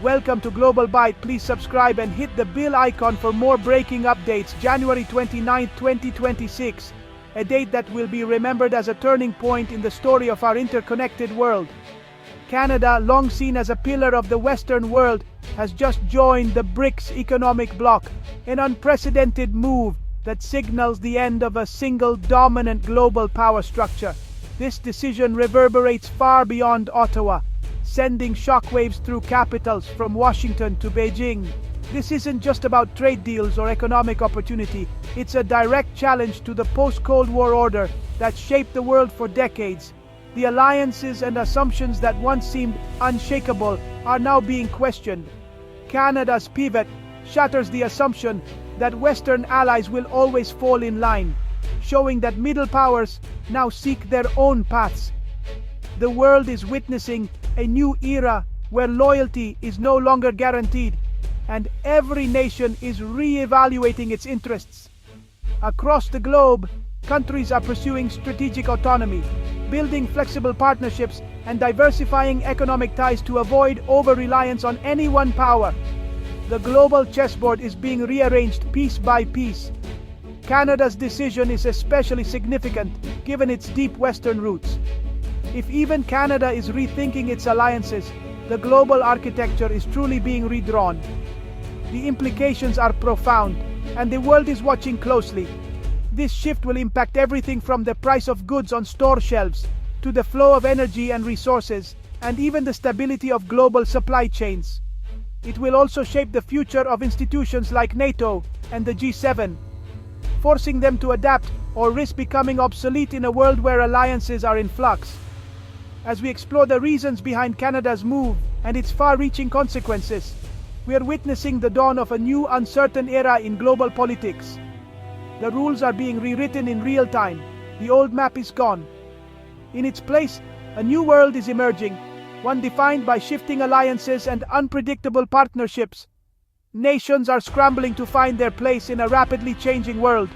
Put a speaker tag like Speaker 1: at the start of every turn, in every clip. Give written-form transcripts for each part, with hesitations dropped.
Speaker 1: Welcome to Global Byte. Please subscribe and hit the bell icon for more breaking updates. January 29, 2026, a date that will be remembered as a turning point in the story of our interconnected world. Canada, long seen as a pillar of the Western world, has just joined the BRICS economic bloc, an unprecedented move that signals the end of a single dominant global power structure. This decision reverberates far beyond Ottawa, sending shockwaves through capitals from Washington to Beijing. This isn't just about trade deals or economic opportunity. It's a direct challenge to the post-Cold War order that shaped the world for decades. The alliances and assumptions that once seemed unshakable are now being questioned. Canada's pivot shatters the assumption that Western allies will always fall in line, showing that middle powers now seek their own paths. The world is witnessing a new era where loyalty is no longer guaranteed, and every nation is re-evaluating its interests. Across the globe, countries are pursuing strategic autonomy, building flexible partnerships, and diversifying economic ties to avoid over-reliance on any one power. The global chessboard is being rearranged piece by piece. Canada's decision is especially significant given its deep Western roots. If even Canada is rethinking its alliances, the global architecture is truly being redrawn. The implications are profound, and the world is watching closely. This shift will impact everything from the price of goods on store shelves to the flow of energy and resources, and even the stability of global supply chains. It will also shape the future of institutions like NATO and the G7, forcing them to adapt or risk becoming obsolete in a world where alliances are in flux. As we explore the reasons behind Canada's move and its far-reaching consequences, we are witnessing the dawn of a new uncertain era in global politics. The rules are being rewritten in real time. The old map is gone. In its place, a new world is emerging, one defined by shifting alliances and unpredictable partnerships. Nations are scrambling to find their place in a rapidly changing world,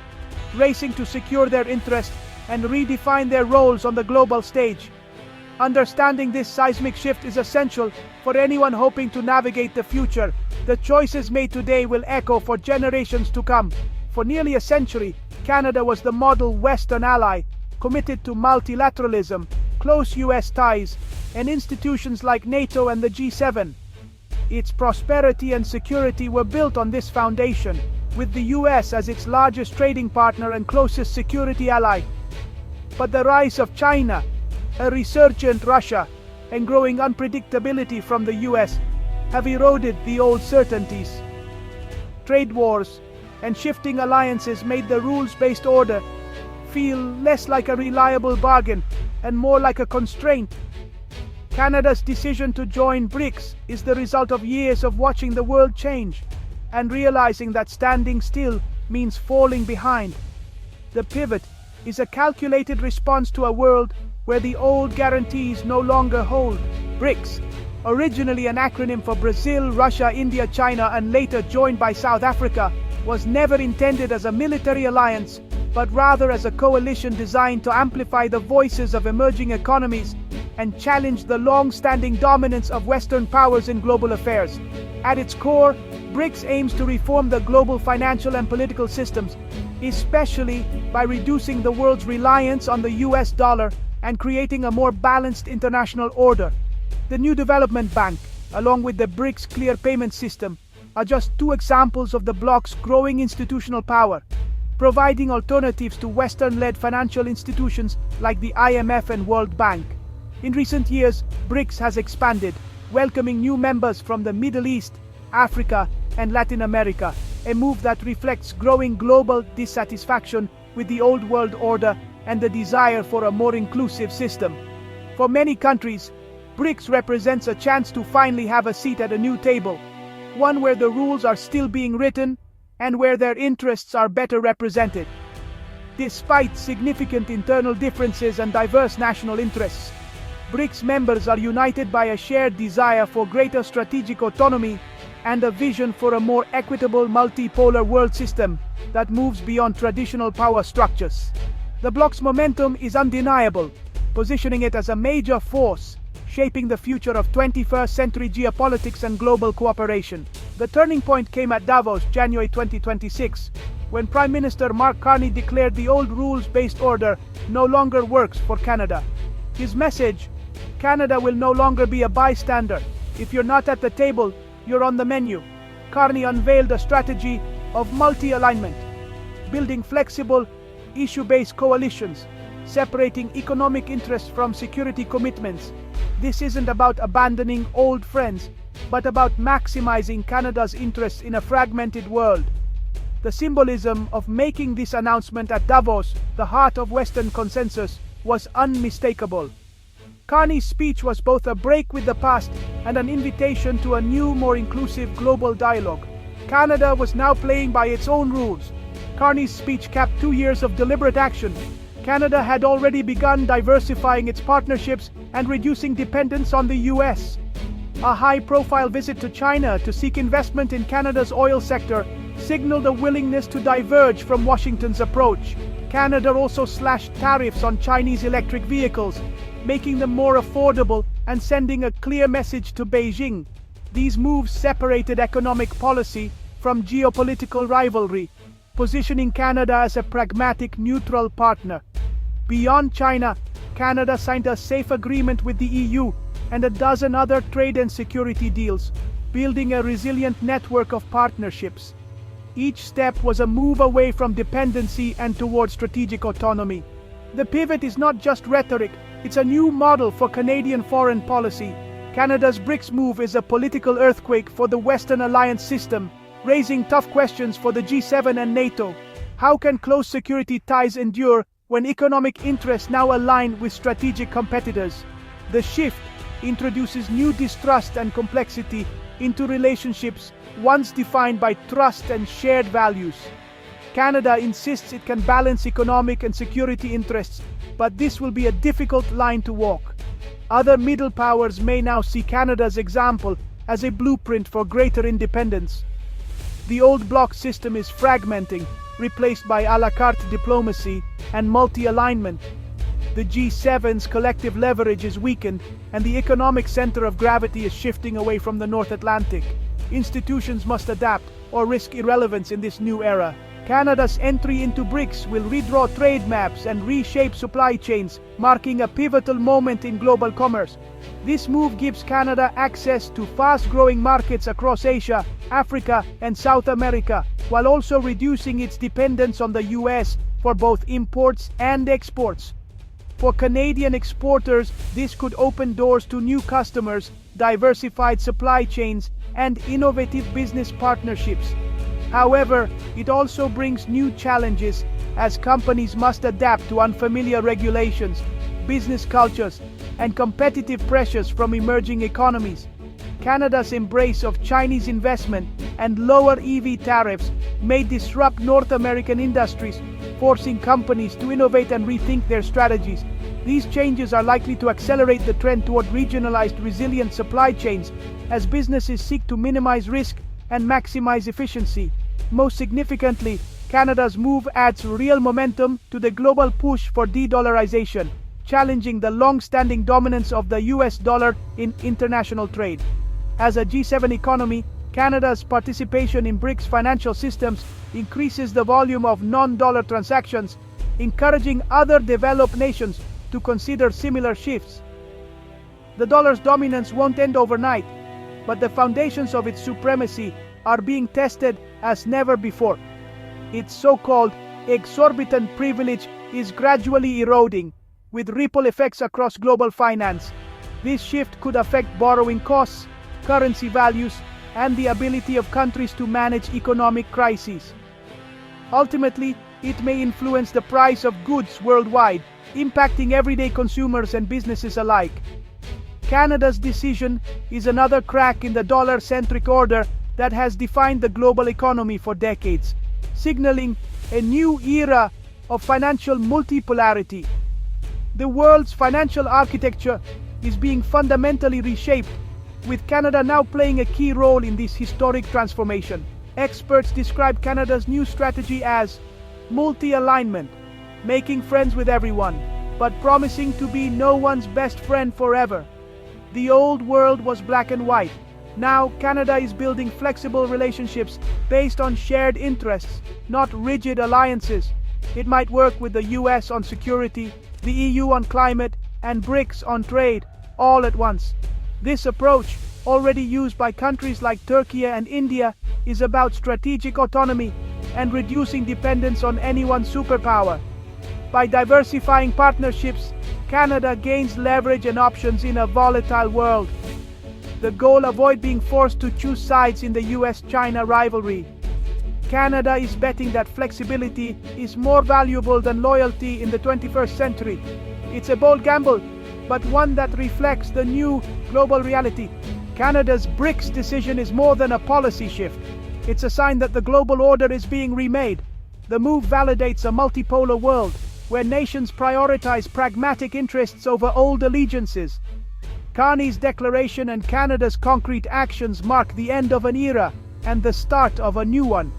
Speaker 1: racing to secure their interests and redefine their roles on the global stage. Understanding this seismic shift is essential for anyone hoping to navigate the future. The choices made today will echo for generations to come. For nearly a century, Canada was the model Western ally, committed to multilateralism, close US ties, and institutions like NATO and the G7. Its prosperity and security were built on this foundation, with the US as its largest trading partner and closest security ally. But the rise of China, a resurgent Russia, and growing unpredictability from the US have eroded the old certainties. Trade wars and shifting alliances made the rules-based order feel less like a reliable bargain and more like a constraint. Canada's decision to join BRICS is the result of years of watching the world change and realizing that standing still means falling behind. The pivot is a calculated response to a world where the old guarantees no longer hold. BRICS, originally an acronym for Brazil, Russia, India, China, and later joined by South Africa, was never intended as a military alliance, but rather as a coalition designed to amplify the voices of emerging economies and challenge the long-standing dominance of Western powers in global affairs. At its core, BRICS aims to reform the global financial and political systems, especially by reducing the world's reliance on the US dollar and creating a more balanced international order. The new development bank, along with the BRICS clear payment system, are just two examples of the bloc's growing institutional power, providing alternatives to Western-led financial institutions like the IMF and World Bank. In recent years, BRICS has expanded, welcoming new members from the Middle East, Africa, and Latin America, a move that reflects growing global dissatisfaction with the old world order and the desire for a more inclusive system. For many countries, BRICS represents a chance to finally have a seat at a new table, one where the rules are still being written and where their interests are better represented. Despite significant internal differences and diverse national interests, BRICS members are united by a shared desire for greater strategic autonomy and a vision for a more equitable multipolar world system that moves beyond traditional power structures. The bloc's momentum is undeniable, positioning it as a major force, shaping the future of 21st century geopolitics and global cooperation. The turning point came at Davos, January 2026, when Prime Minister Mark Carney declared the old rules-based order no longer works for Canada. His message: Canada will no longer be a bystander. If you're not at the table, you're on the menu. Carney unveiled a strategy of multi-alignment, building flexible, issue-based coalitions, separating economic interests from security commitments. This isn't about abandoning old friends, but about maximizing Canada's interests in a fragmented world. The symbolism of making this announcement at Davos, the heart of Western consensus, was unmistakable. Carney's speech was both a break with the past and an invitation to a new, more inclusive global dialogue. Canada was now playing by its own rules. Carney's speech capped 2 years of deliberate action. Canada had already begun diversifying its partnerships and reducing dependence on the US. A high-profile visit to China to seek investment in Canada's oil sector signaled a willingness to diverge from Washington's approach. Canada also slashed tariffs on Chinese electric vehicles, making them more affordable and sending a clear message to Beijing. These moves separated economic policy from geopolitical rivalry, positioning Canada as a pragmatic, neutral partner. Beyond China, Canada signed a safe agreement with the EU and a dozen other trade and security deals, building a resilient network of partnerships. Each step was a move away from dependency and toward strategic autonomy. The pivot is not just rhetoric, it's a new model for Canadian foreign policy. Canada's BRICS move is a political earthquake for the Western alliance system, raising tough questions for the G7 and NATO. How can close security ties endure when economic interests now align with strategic competitors? The shift introduces new distrust and complexity into relationships once defined by trust and shared values. Canada insists it can balance economic and security interests, but this will be a difficult line to walk. Other middle powers may now see Canada's example as a blueprint for greater independence. The old bloc system is fragmenting, replaced by a la carte diplomacy and multi-alignment. The G7's collective leverage is weakened, and the economic center of gravity is shifting away from the North Atlantic. Institutions must adapt or risk irrelevance in this new era. Canada's entry into BRICS will redraw trade maps and reshape supply chains, marking a pivotal moment in global commerce. This move gives Canada access to fast-growing markets across Asia, Africa, and South America, while also reducing its dependence on the US for both imports and exports. For Canadian exporters, this could open doors to new customers, diversified supply chains, and innovative business partnerships. However, it also brings new challenges as companies must adapt to unfamiliar regulations, business cultures, and competitive pressures from emerging economies. Canada's embrace of Chinese investment and lower EV tariffs may disrupt North American industries, forcing companies to innovate and rethink their strategies. These changes are likely to accelerate the trend toward regionalized, resilient supply chains as businesses seek to minimize risk and maximize efficiency. Most significantly, Canada's move adds real momentum to the global push for de-dollarization, challenging the long-standing dominance of the US dollar in international trade. As a G7 economy, Canada's participation in BRICS financial systems increases the volume of non-dollar transactions, encouraging other developed nations to consider similar shifts. The dollar's dominance won't end overnight, but the foundations of its supremacy are being tested as never before. Its so-called exorbitant privilege is gradually eroding, with ripple effects across global finance. This shift could affect borrowing costs, currency values, and the ability of countries to manage economic crises. Ultimately, it may influence the price of goods worldwide, impacting everyday consumers and businesses alike. Canada's decision is another crack in the dollar-centric order that has defined the global economy for decades, signaling a new era of financial multipolarity. The world's financial architecture is being fundamentally reshaped, with Canada now playing a key role in this historic transformation. Experts describe Canada's new strategy as multi-alignment, making friends with everyone, but promising to be no one's best friend forever. The old world was black and white. Now, Canada is building flexible relationships based on shared interests, not rigid alliances. It might work with the US on security, the EU on climate, and BRICS on trade, all at once. This approach, already used by countries like Turkey and India, is about strategic autonomy and reducing dependence on any one superpower. By diversifying partnerships, Canada gains leverage and options in a volatile world. The goal: avoid being forced to choose sides in the US-China rivalry. Canada is betting that flexibility is more valuable than loyalty in the 21st century. It's a bold gamble, but one that reflects the new global reality. Canada's BRICS decision is more than a policy shift. It's a sign that the global order is being remade. The move validates a multipolar world, where nations prioritize pragmatic interests over old allegiances. Carney's declaration and Canada's concrete actions mark the end of an era and the start of a new one.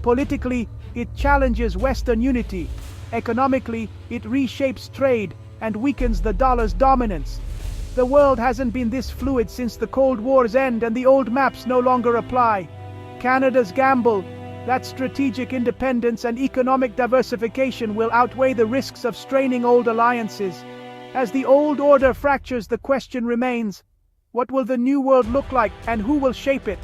Speaker 1: Politically, it challenges Western unity. Economically, it reshapes trade and weakens the dollar's dominance. The world hasn't been this fluid since the Cold War's end, and the old maps no longer apply. Canada's gamble, that strategic independence and economic diversification, will outweigh the risks of straining old alliances. As the old order fractures, the question remains: what will the new world look like, and who will shape it?